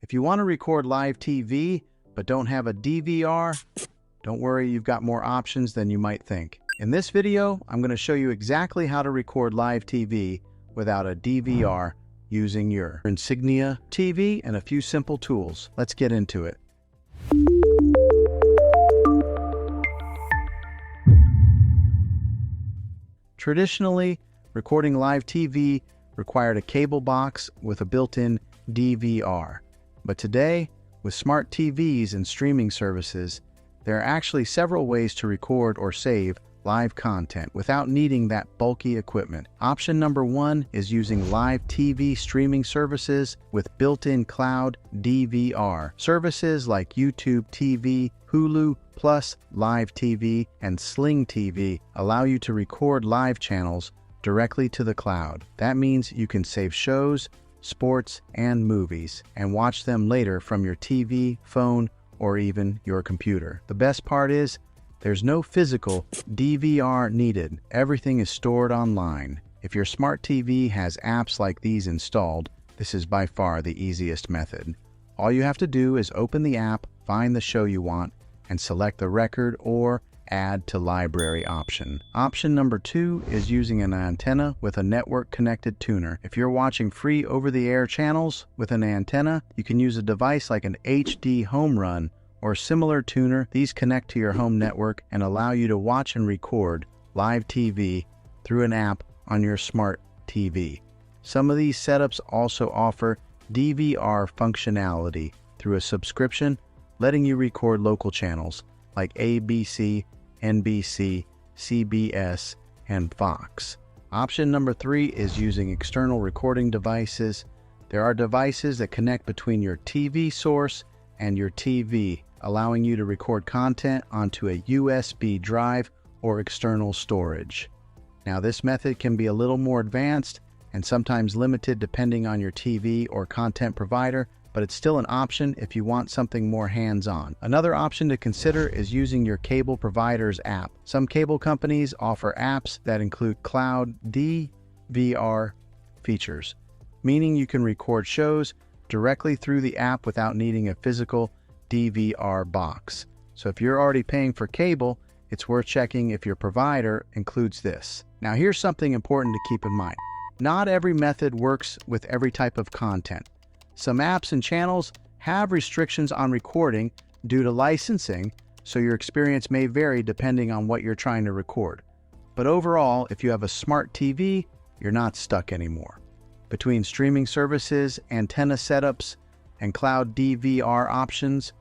If you want to record live TV but don't have a DVR, don't worry, you've got more options than you might think. In this video, I'm going to show you exactly how to record live TV without a DVR using your Insignia TV and a few simple tools. Let's get into it. Traditionally, recording live TV required a cable box with a built-in DVR. But today, with smart TVs and streaming services, there are actually several ways to record or save live content without needing that bulky equipment. Option number one is using live TV streaming services with built-in cloud DVR. Services like YouTube TV, Hulu Plus, Live TV, and Sling TV allow you to record live channels directly to the cloud. That means you can save shows, sports, and movies, and watch them later from your TV, phone, or even your computer. The best part is, there's no physical DVR needed. Everything is stored online. If your smart TV has apps like these installed, this is by far the easiest method. All you have to do is open the app, find the show you want, and select the record or add to library option. Option number two is using an antenna with a network-connected tuner. If you're watching free over-the-air channels with an antenna, you can use a device like an HD home run or similar tuner. These connect to your home network and allow you to watch and record live TV through an app on your smart TV. Some of these setups also offer DVR functionality through a subscription, letting you record local channels like ABC, NBC, CBS, and Fox. Option number three is using external recording devices. There are devices that connect between your TV source and your TV, allowing you to record content onto a USB drive or external storage. Now, this method can be a little more advanced and sometimes limited depending on your TV or content provider, but it's still an option if you want something more hands-on. Another option to consider is using your cable provider's app. Some cable companies offer apps that include cloud DVR features, meaning you can record shows directly through the app without needing a physical DVR box. So if you're already paying for cable, it's worth checking if your provider includes this. Now, here's something important to keep in mind. Not every method works with every type of content. Some apps and channels have restrictions on recording due to licensing, so your experience may vary depending on what you're trying to record. But overall, if you have a smart TV, you're not stuck anymore. Between streaming services, antenna setups, and cloud DVR options,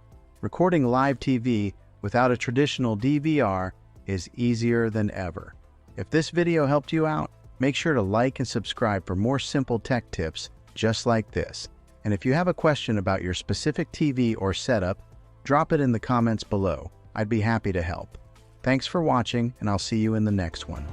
recording live TV without a traditional DVR is easier than ever. If this video helped you out, make sure to like and subscribe for more simple tech tips just like this. And if you have a question about your specific TV or setup, drop it in the comments below. I'd be happy to help. Thanks for watching, and I'll see you in the next one.